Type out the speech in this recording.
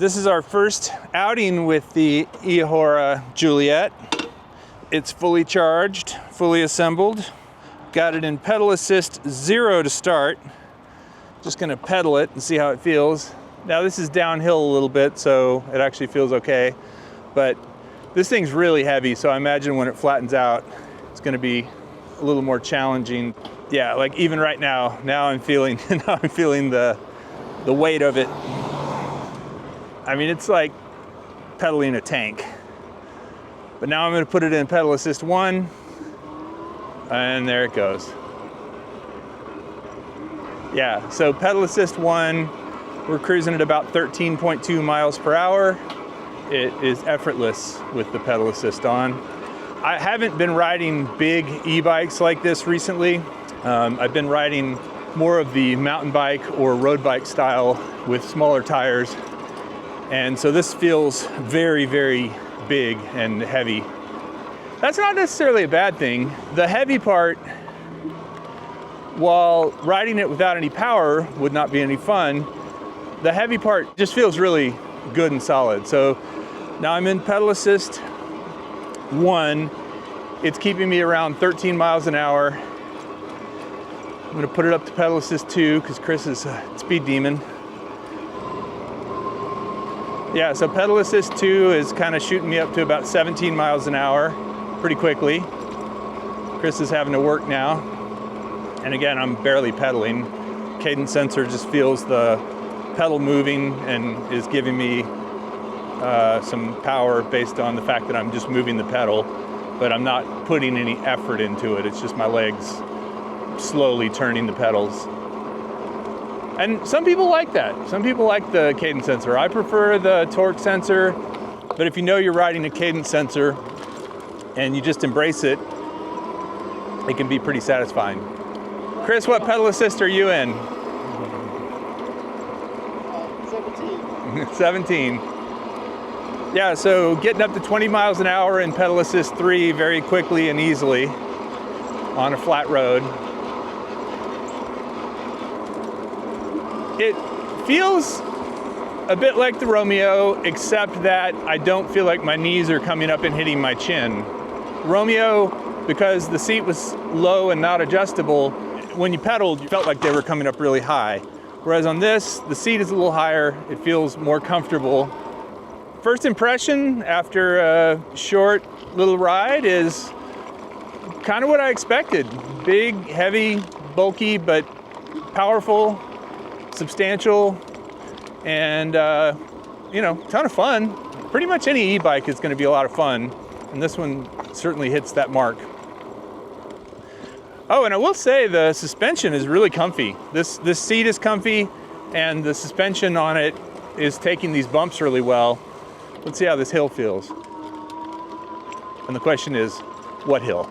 This is our first outing with the Eahora Juliet. It's fully charged, fully assembled. Got it in pedal assist 0 to start. Just gonna pedal it and see how it feels. Now this is downhill a little bit, so it actually feels okay. But this thing's really heavy, so I imagine when it flattens out, it's gonna be a little more challenging. Yeah, like even right now, I'm feeling the weight of it. I mean, it's like pedaling a tank. But now I'm gonna put it in pedal assist 1, and there it goes. Yeah, so pedal assist 1, we're cruising at about 13.2 miles per hour. It is effortless with the pedal assist on. I haven't been riding big e-bikes like this recently. I've been riding more of the mountain bike or road bike style with smaller tires. And so this feels very, very big and heavy. That's not necessarily a bad thing. The heavy part, while riding it without any power would not be any fun, the heavy part just feels really good and solid. So now I'm in pedal assist 1. It's keeping me around 13 miles an hour. I'm gonna put it up to pedal assist 2 because Chris is a speed demon. Yeah, so pedal assist 2 is kind of shooting me up to about 17 miles an hour pretty quickly. Chris is having to work now. And again, I'm barely pedaling. Cadence sensor just feels the pedal moving and is giving me some power based on the fact that I'm just moving the pedal, but I'm not putting any effort into it. It's just my legs slowly turning the pedals. And some people like that. Some people like the cadence sensor. I prefer the torque sensor, but if you know you're riding a cadence sensor and you just embrace it, it can be pretty satisfying. Chris, what pedal assist are you in? 17. 17. Yeah, so getting up to 20 miles an hour in pedal assist 3 very quickly and easily on a flat road. It feels a bit like the Romeo, except that I don't feel like my knees are coming up and hitting my chin. Romeo, because the seat was low and not adjustable, when you pedaled, you felt like they were coming up really high. Whereas on this, the seat is a little higher, it feels more comfortable. First impression after a short little ride is kind of what I expected. Big, heavy, bulky, but powerful, substantial, and ton of fun. Pretty much any e-bike is going to be a lot of fun, and this one certainly hits that mark. Oh, and I will say the suspension is really comfy. This seat is comfy, and the suspension on it is taking these bumps really well. Let's see how this hill feels. And the question is, what hill?